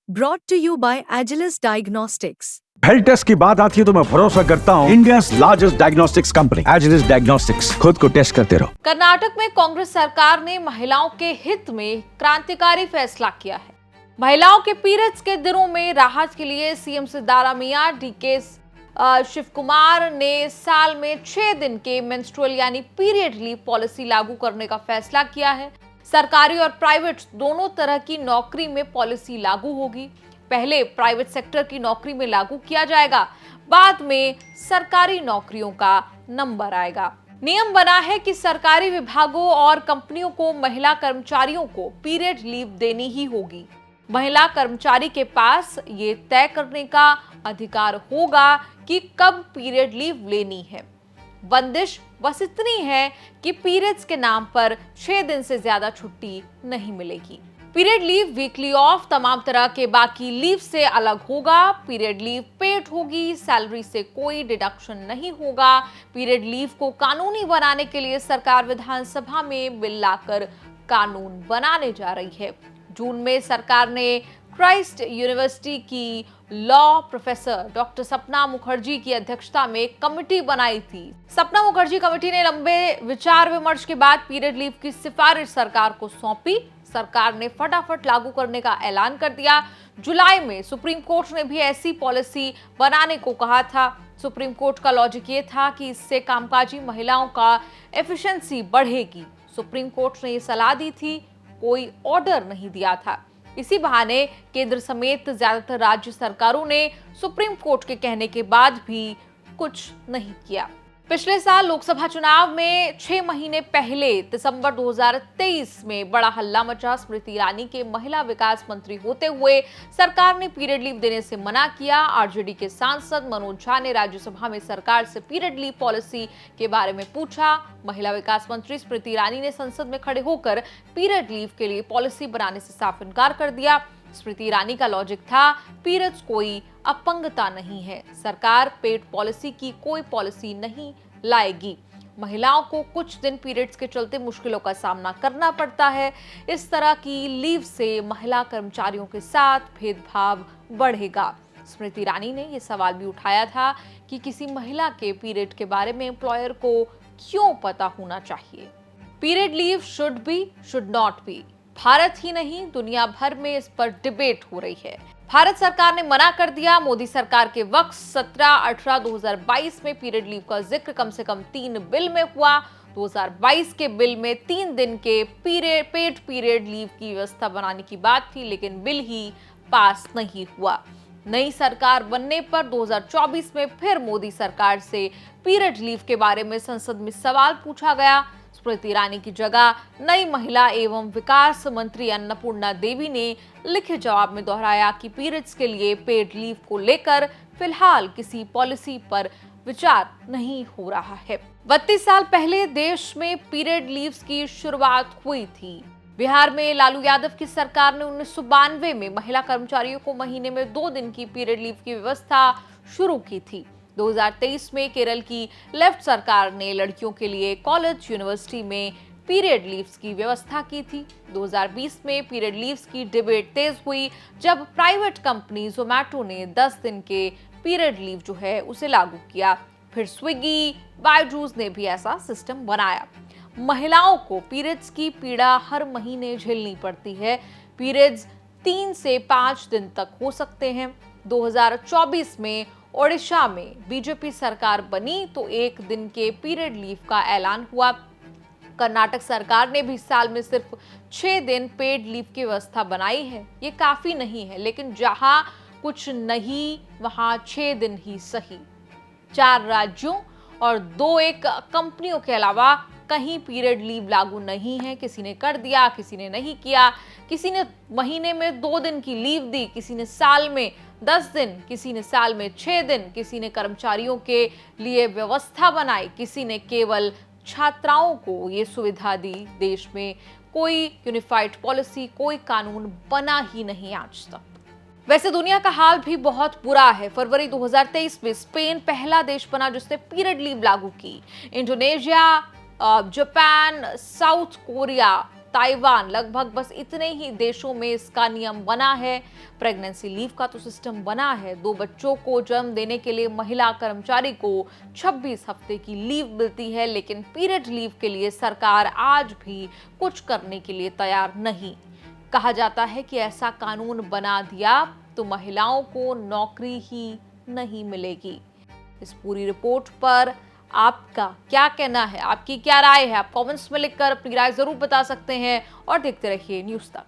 Brought to you by Agilus Diagnostics. Health test की बात आती है तो मैं भरोसा करता हूँ India's largest diagnostics company Agilus diagnostics. खुद को टेस्ट करते रहो। कर्नाटक में कांग्रेस सरकार ने महिलाओं के हित में क्रांतिकारी फैसला किया है। महिलाओं के पीरियड्स के दिनों में राहत के लिए सीएम सिद्धारामैया डीके शिव कुमार ने साल में 6 दिन के मेंस्ट्रुअल यानी पीरियड लीव पॉलिसी लागू करने का फैसला किया है। सरकारी और प्राइवेट दोनों तरह की नौकरी में पॉलिसी लागू होगी। पहले प्राइवेट सेक्टर की नौकरी में लागू किया जाएगा, बाद में सरकारी नौकरियों का नंबर आएगा। नियम बना है कि सरकारी विभागों और कंपनियों को महिला कर्मचारियों को पीरियड लीव देनी ही होगी। महिला कर्मचारी के पास ये तय करने का अधिकार होगा कि कब पीरियड लीव लेनी है। बंदिश बस इतनी है कि पीरियड्स के नाम पर 6 दिन से ज्यादा छुट्टी नहीं मिलेगी। पीरियड लीव, वीकली ऑफ, तमाम तरह के बाकी लीव से अलग होगा। पीरियड लीव पेड होगी, सैलरी से कोई डिडक्शन नहीं होगा। पीरियड लीव को कानूनी बनाने के लिए सरकार विधानसभा में बिल लाकर कानून बनाने जा रही है। जून में सरकार ने क्राइस्ट यूनिवर्सिटी की लॉ प्रोफेसर डॉक्टर सपना मुखर्जी की अध्यक्षता में एक कमेटी बनाई थी। सपना मुखर्जी कमेटी ने लंबे विचार विमर्श के बाद पीरियड लीव की सिफारिश सरकार को सौंपी। सरकार ने फटाफट लागू करने का ऐलान कर दिया। जुलाई में सुप्रीम कोर्ट ने भी ऐसी पॉलिसी बनाने को कहा था। सुप्रीम कोर्ट का लॉजिक ये था कि इससे कामकाजी महिलाओं का एफिशिएंसी बढ़ेगी। सुप्रीम कोर्ट ने ये सलाह दी थी, कोई ऑर्डर नहीं दिया था। इसी बहाने केंद्र समेत ज्यादातर राज्य सरकारों ने सुप्रीम कोर्ट के कहने के बाद भी कुछ नहीं किया। पिछले साल लोकसभा चुनाव में 6 महीने पहले दिसंबर 2023 में बड़ा हल्ला मचा। स्मृति ईरानी के महिला विकास मंत्री होते हुए सरकार ने पीरियड लीव देने से मना किया। आरजेडी के सांसद मनोज झा ने राज्यसभा में सरकार से पीरियड लीव पॉलिसी के बारे में पूछा। महिला विकास मंत्री स्मृति ईरानी ने संसद में खड़े होकर पीरियड लीव के लिए पॉलिसी बनाने से साफ इनकार कर दिया। स्मृति ईरानी का लॉजिक था, पीरियड्स कोई अपंगता नहीं है, सरकार पेड पॉलिसी की कोई पॉलिसी नहीं लाएगी। महिलाओं को कुछ दिन पीरियड्स के चलते मुश्किलों का सामना करना पड़ता है। इस तरह की लीव से महिला कर्मचारियों के साथ भेदभाव बढ़ेगा। स्मृति ईरानी ने यह सवाल भी उठाया था कि किसी महिला के पीरियड के बारे में एम्प्लॉयर को क्यों पता होना चाहिए। Period leave should be, should not be. Bharat ही नहीं, दुनिया भर में इस पर डिबेट हो रही है। भारत सरकार ने मना कर दिया। मोदी सरकार के वक्त 17-18-2022 में पीरियड लीव का जिक्र कम से कम 3 बिल में हुआ। 2022 के बिल में 3 दिन के पेड पीरियड लीव की व्यवस्था बनाने की बात थी, लेकिन बिल ही पास नहीं हुआ। नई सरकार बनने पर 2024 में फिर मोदी सरकार से पीरियड लीव के बारे में संसद में सवाल पूछा गया। स्मृति ईरानी की जगह नई महिला एवं विकास मंत्री अन्नपूर्णा देवी ने लिखित जवाब में दोहराया कि पीरियड्स के लिए पेड लीव को लेकर फिलहाल किसी पॉलिसी पर विचार नहीं हो रहा है। 32 साल पहले देश में पीरियड लीव्स की शुरुआत हुई थी। बिहार में लालू यादव की सरकार ने 1992 में महिला कर्मचारियों को महीने में 2 दिन की पीरियड लीव की व्यवस्था शुरू की थी। 2023 में केरल की लेफ्ट सरकार ने लड़कियों के लिए कॉलेज, यूनिवर्सिटी में पीरियड लीव्स की व्यवस्था की थी। 2020 में पीरियड लीव्स की डिबेट तेज हुई जब प्राइवेट कंपनी जोमैटो ने 10 दिन के पीरियड लीव जो है उसे लागू किया। फिर स्विगी, बायजूस ने भी ऐसा सिस्टम बनाया। महिलाओं को पीरियड्स की पीड़ा हर महीने झेलनी पड़ती है। पीरियड्स 3 से 5 दिन तक हो सकते हैं। 2024 में ओडिशा में बीजेपी सरकार बनी तो 1 दिन के पीरियड लीव का ऐलान हुआ। कर्नाटक सरकार ने भी साल में सिर्फ 6 दिन पेड लीव की व्यवस्था बनाई है। ये काफी नहीं है, लेकिन जहां कुछ नहीं वहां 6 दिन ही सही। 4 राज्यों और 2-1 कंपनियों के अलावा कहीं पीरियड लीव लागू नहीं है। किसी ने कर दिया, किसी ने नहीं किया। किसी ने महीने में 2 दिन की लीव दी, किसी ने साल में 10 दिन, किसी ने साल में 6 दिन, किसी ने कर्मचारियों के लिए व्यवस्था बनाई, किसी ने केवल छात्राओं को ये सुविधा दी। देश में कोई यूनिफाइड पॉलिसी, कोई कानून बना ही नहीं आज तक। वैसे दुनिया का हाल भी बहुत बुरा है। फरवरी 2023 में स्पेन पहला देश बना जिसने पीरियड लीव लागू की। Indonesia, Japan, south Korea Taiwan, लगभग बस इतने ही देशों में इसका नियम बना है। प्रेगनेंसी लीव का तो सिस्टम बना है। 2 बच्चों को जन्म देने के लिए महिला कर्मचारी को 26 हफ्ते की लीव मिलती है, लेकिन पीरियड लीव के लिए सरकार आज भी कुछ करने के लिए तैयार नहीं। कहा जाता है कि ऐसा कानून बना दिया तो महिलाओं को नौकरी ही नहीं मिलेगी। इस पूरी रिपोर्ट पर आपका क्या कहना है, आपकी क्या राय है? आप कमेंट्स में लिखकर अपनी राय जरूर बता सकते हैं और देखते रहिए न्यूज़ तक।